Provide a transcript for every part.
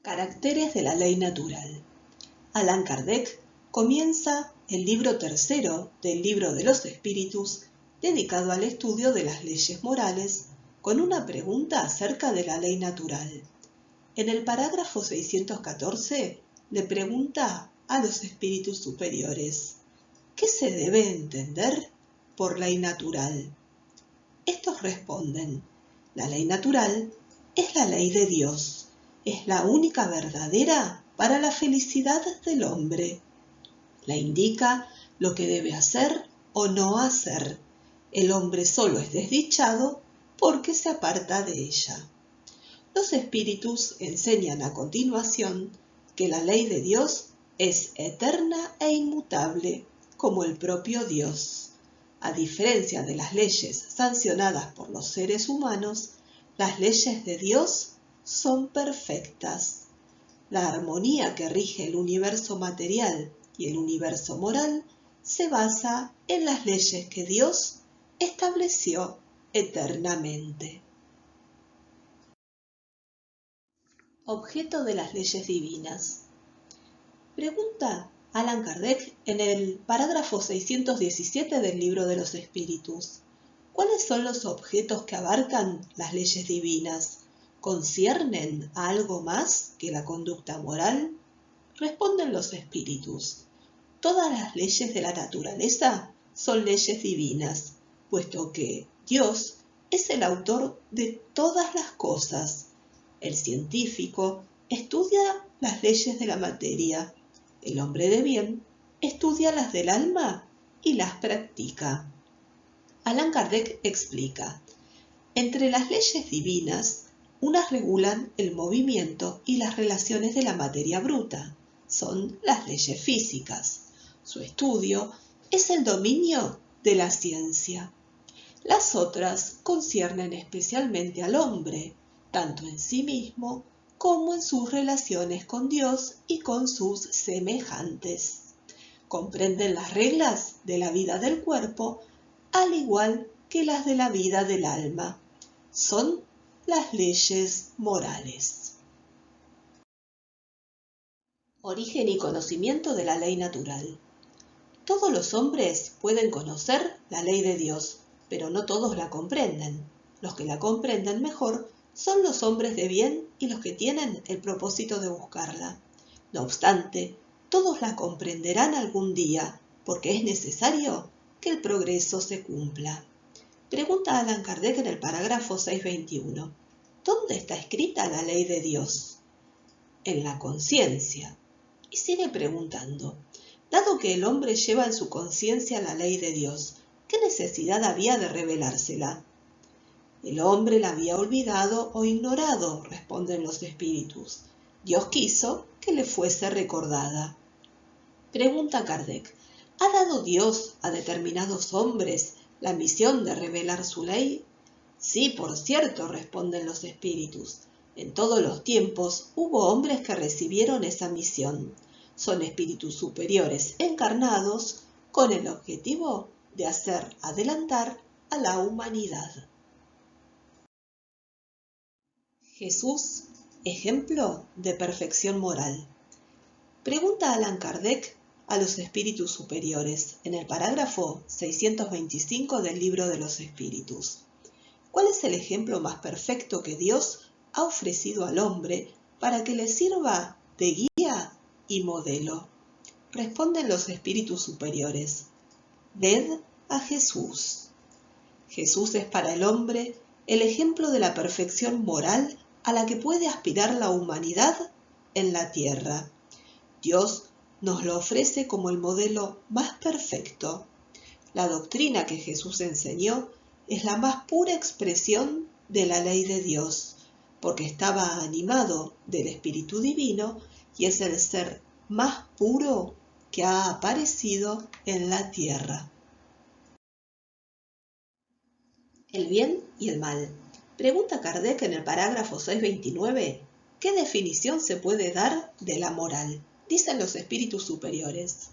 Caracteres de la ley natural. Allan Kardec comienza el libro tercero del Libro de los Espíritus, dedicado al estudio de las leyes morales, con una pregunta acerca de la ley natural. En el parágrafo 614 le pregunta a los espíritus superiores: ¿qué se debe entender por ley natural? Estos responden: la ley natural es la ley de Dios, es la única verdadera para la felicidad del hombre. La indica lo que debe hacer o no hacer. El hombre solo es desdichado porque se aparta de ella. Los espíritus enseñan a continuación que la ley de Dios es eterna e inmutable, como el propio Dios. A diferencia de las leyes sancionadas por los seres humanos, las leyes de Dios son perfectas. La armonía que rige el universo material y el universo moral se basa en las leyes que Dios estableció eternamente. Objeto de las leyes divinas. Pregunta Allan Kardec en el parágrafo 617 del Libro de los Espíritus: ¿cuáles son los objetos que abarcan las leyes divinas? ¿Conciernen a algo más que la conducta moral? Responden los espíritus: todas las leyes de la naturaleza son leyes divinas, puesto que Dios es el autor de todas las cosas. El científico estudia las leyes de la materia. El hombre de bien estudia las del alma y las practica. Allan Kardec explica: entre las leyes divinas, unas regulan el movimiento y las relaciones de la materia bruta. Son las leyes físicas. Su estudio es el dominio de la ciencia. Las otras conciernen especialmente al hombre, tanto en sí mismo como en sus relaciones con Dios y con sus semejantes. Comprenden las reglas de la vida del cuerpo, al igual que las de la vida del alma. Son las leyes morales. Origen y conocimiento de la ley natural. Todos los hombres pueden conocer la ley de Dios, pero no todos la comprenden. Los que la comprenden mejor son los hombres de bien y los que tienen el propósito de buscarla. No obstante, todos la comprenderán algún día, porque es necesario que el progreso se cumpla. Pregunta Allan Kardec en el parágrafo 621. ¿Dónde está escrita la ley de Dios? En la conciencia. Y sigue preguntando: dado que el hombre lleva en su conciencia la ley de Dios, ¿qué necesidad había de revelársela? El hombre la había olvidado o ignorado, responden los espíritus. Dios quiso que le fuese recordada. Pregunta Kardec: ¿ha dado Dios a determinados hombres la misión de revelar su ley? Sí, por cierto, responden los espíritus. En todos los tiempos hubo hombres que recibieron esa misión. Son espíritus superiores encarnados con el objetivo de hacer adelantar a la humanidad. Jesús, ejemplo de perfección moral. Pregunta Allan Kardec a los espíritus superiores en el parágrafo 625 del Libro de los Espíritus: ¿cuál es el ejemplo más perfecto que Dios ha ofrecido al hombre para que le sirva de guía y modelo? Responden los espíritus superiores: ved a Jesús. Jesús es para el hombre el ejemplo de la perfección moral a la que puede aspirar la humanidad en la tierra. Dios nos lo ofrece como el modelo más perfecto. La doctrina que Jesús enseñó es la más pura expresión de la ley de Dios, porque estaba animado del Espíritu Divino y es el ser más puro que ha aparecido en la tierra. El bien y el mal. Pregunta Kardec en el parágrafo 629, ¿qué definición se puede dar de la moral? Dicen los espíritus superiores: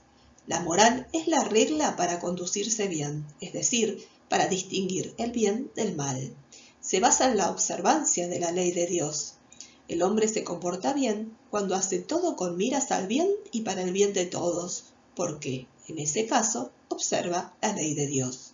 la moral es la regla para conducirse bien, es decir, para distinguir el bien del mal. Se basa en la observancia de la ley de Dios. El hombre se comporta bien cuando hace todo con miras al bien y para el bien de todos, porque, en ese caso, observa la ley de Dios.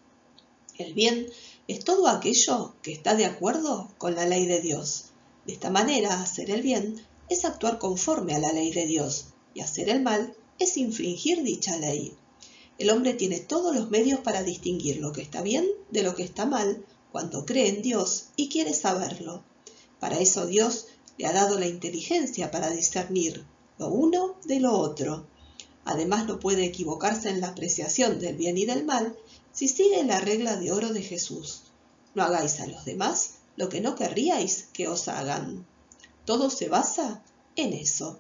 El bien es todo aquello que está de acuerdo con la ley de Dios. De esta manera, hacer el bien es actuar conforme a la ley de Dios, y hacer el mal es infringir dicha ley. El hombre tiene todos los medios para distinguir lo que está bien de lo que está mal cuando cree en Dios y quiere saberlo. Para eso Dios le ha dado la inteligencia para discernir lo uno de lo otro. Además, no puede equivocarse en la apreciación del bien y del mal si sigue la regla de oro de Jesús. No hagáis a los demás lo que no querríais que os hagan. Todo se basa en eso,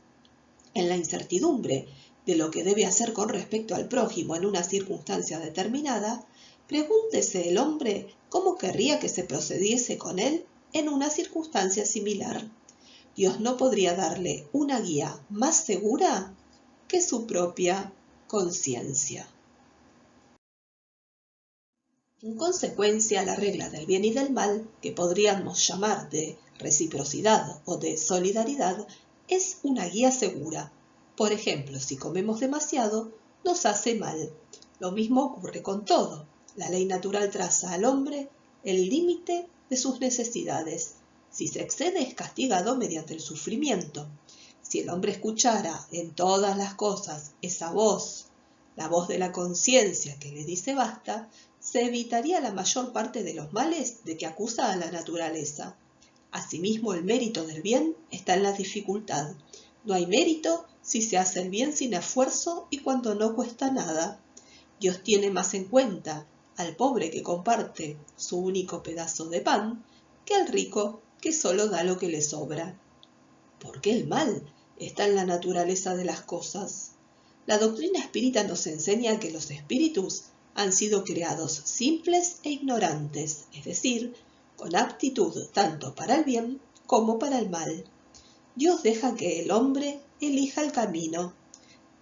en la incertidumbre de lo que debe hacer con respecto al prójimo en una circunstancia determinada. Pregúntese el hombre cómo querría que se procediese con él en una circunstancia similar. Dios no podría darle una guía más segura que su propia conciencia. En consecuencia, la regla del bien y del mal, que podríamos llamar de reciprocidad o de solidaridad, es una guía segura. Por ejemplo, si comemos demasiado, nos hace mal. Lo mismo ocurre con todo. La ley natural traza al hombre el límite de sus necesidades. Si se excede, es castigado mediante el sufrimiento. Si el hombre escuchara en todas las cosas esa voz, la voz de la conciencia que le dice basta, se evitaría la mayor parte de los males de que acusa a la naturaleza. Asimismo, el mérito del bien está en la dificultad. No hay mérito si se hace el bien sin esfuerzo y cuando no cuesta nada. Dios tiene más en cuenta al pobre que comparte su único pedazo de pan que al rico que solo da lo que le sobra. ¿Por qué el mal está en la naturaleza de las cosas? La doctrina espírita nos enseña que los espíritus han sido creados simples e ignorantes, es decir, con aptitud tanto para el bien como para el mal. Dios deja que el hombre elija el camino.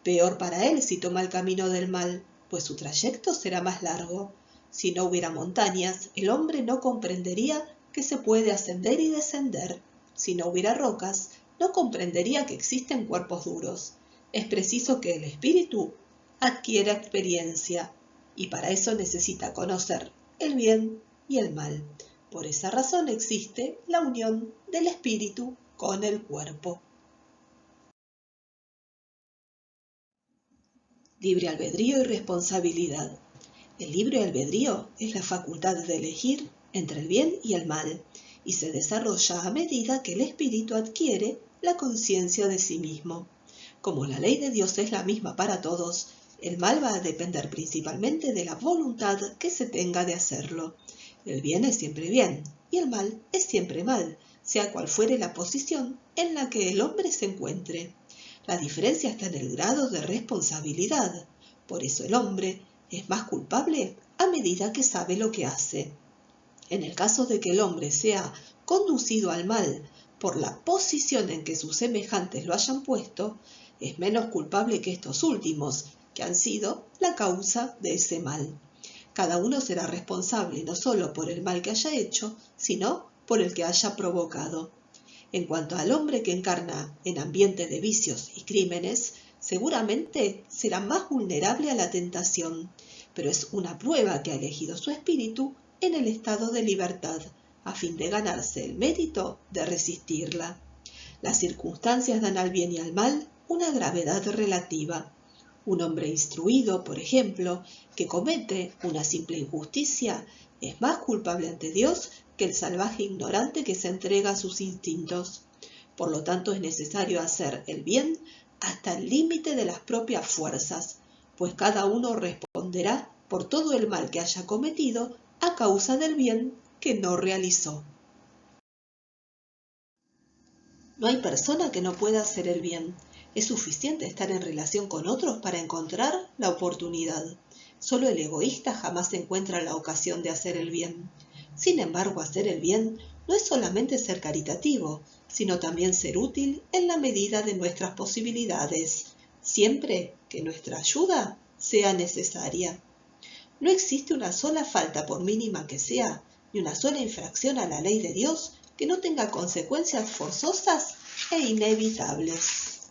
Peor para él si toma el camino del mal, pues su trayecto será más largo. Si no hubiera montañas, el hombre no comprendería que se puede ascender y descender. Si no hubiera rocas, no comprendería que existen cuerpos duros. Es preciso que el espíritu adquiera experiencia, y para eso necesita conocer el bien y el mal. Por esa razón existe la unión del espíritu con el cuerpo. Libre albedrío y responsabilidad. El libre albedrío es la facultad de elegir entre el bien y el mal, y se desarrolla a medida que el espíritu adquiere la conciencia de sí mismo. Como la ley de Dios es la misma para todos, el mal va a depender principalmente de la voluntad que se tenga de hacerlo. El bien es siempre bien, y el mal es siempre mal, sea cual fuere la posición en la que el hombre se encuentre. La diferencia está en el grado de responsabilidad. Por eso el hombre es más culpable a medida que sabe lo que hace. En el caso de que el hombre sea conducido al mal por la posición en que sus semejantes lo hayan puesto, es menos culpable que estos últimos, que han sido la causa de ese mal. Cada uno será responsable no solo por el mal que haya hecho, sino por el que haya provocado. En cuanto al hombre que encarna en ambiente de vicios y crímenes, seguramente será más vulnerable a la tentación, pero es una prueba que ha elegido su espíritu en el estado de libertad, a fin de ganarse el mérito de resistirla. Las circunstancias dan al bien y al mal una gravedad relativa. Un hombre instruido, por ejemplo, que comete una simple injusticia, es más culpable ante Dios que el salvaje ignorante que se entrega a sus instintos. Por lo tanto, es necesario hacer el bien hasta el límite de las propias fuerzas, pues cada uno responderá por todo el mal que haya cometido a causa del bien que no realizó. No hay persona que no pueda hacer el bien. Es suficiente estar en relación con otros para encontrar la oportunidad. Solo el egoísta jamás encuentra la ocasión de hacer el bien. Sin embargo, hacer el bien no es solamente ser caritativo, sino también ser útil en la medida de nuestras posibilidades, siempre que nuestra ayuda sea necesaria. No existe una sola falta, por mínima que sea, ni una sola infracción a la ley de Dios que no tenga consecuencias forzosas e inevitables.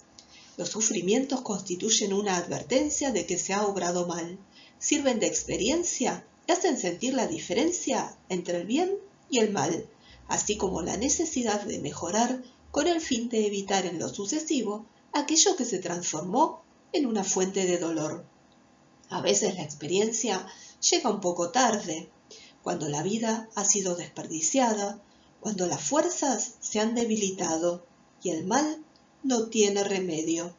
Los sufrimientos constituyen una advertencia de que se ha obrado mal, sirven de experiencia y hacen sentir la diferencia entre el bien y el mal, así como la necesidad de mejorar con el fin de evitar en lo sucesivo aquello que se transformó en una fuente de dolor. A veces la experiencia llega un poco tarde, cuando la vida ha sido desperdiciada, cuando las fuerzas se han debilitado y el mal no tiene remedio.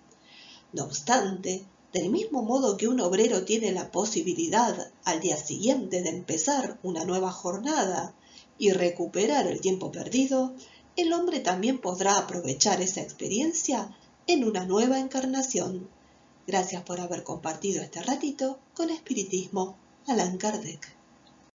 No obstante, del mismo modo que un obrero tiene la posibilidad al día siguiente de empezar una nueva jornada y recuperar el tiempo perdido, el hombre también podrá aprovechar esa experiencia en una nueva encarnación. Gracias por haber compartido este ratito con Espiritismo, Allan Kardec.